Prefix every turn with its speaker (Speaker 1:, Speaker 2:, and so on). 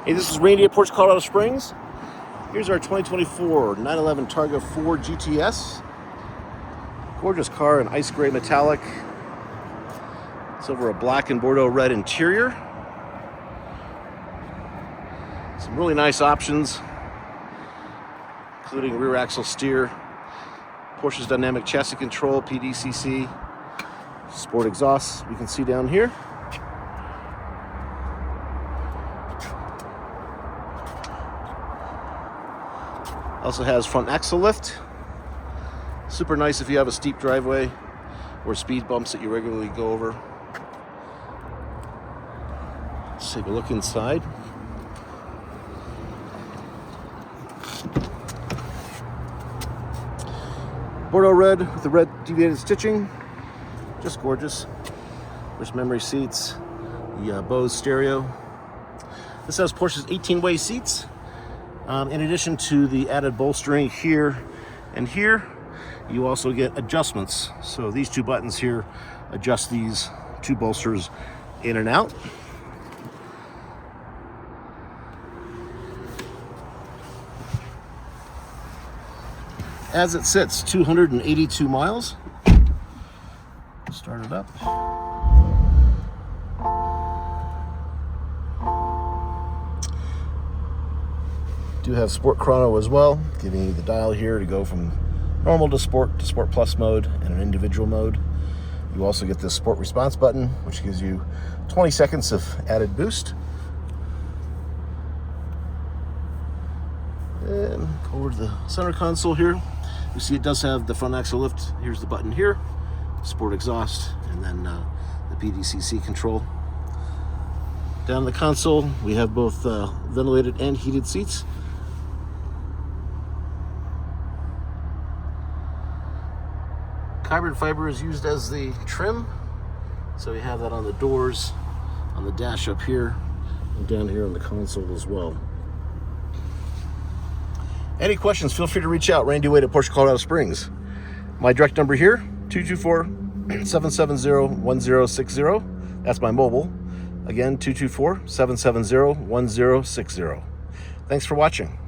Speaker 1: Hey, this is Randy at Porsche Colorado Springs. Here's our 2024 911 Targa 4 GTS. Gorgeous car in ice gray metallic. It's over a black and Bordeaux red interior. Some really nice options, including rear axle steer, Porsche's dynamic chassis control, PDCC, sport exhaust we can see down here. Also has front axle lift. Super nice if you have a steep driveway or speed bumps that you regularly go over. Let's take a look inside. Bordeaux red with the red deviated stitching. Just gorgeous. There's memory seats, the Bose stereo. This has Porsche's 18-way seats. In addition to the added bolstering here and here, you also get adjustments. So these two buttons here adjust these two bolsters in and out. As it sits, 282 miles. Start it up. Do have Sport Chrono as well, giving you the dial here to go from normal to Sport Plus mode and an individual mode. You also get this Sport Response button, which gives you 20 seconds of added boost. And go over to the center console here. You see it does have the front axle lift. Here's the button here, Sport exhaust, and then the PDCC control. Down the console, we have both ventilated and heated seats. Carbon fiber is used as the trim, so we have that on the doors, on the dash up here, and down here on the console as well. Any questions, feel free to reach out. Randy Wade at Porsche Colorado Springs. My direct number here, 224-770-1060. That's my mobile. Again, 224-770-1060. Thanks for watching.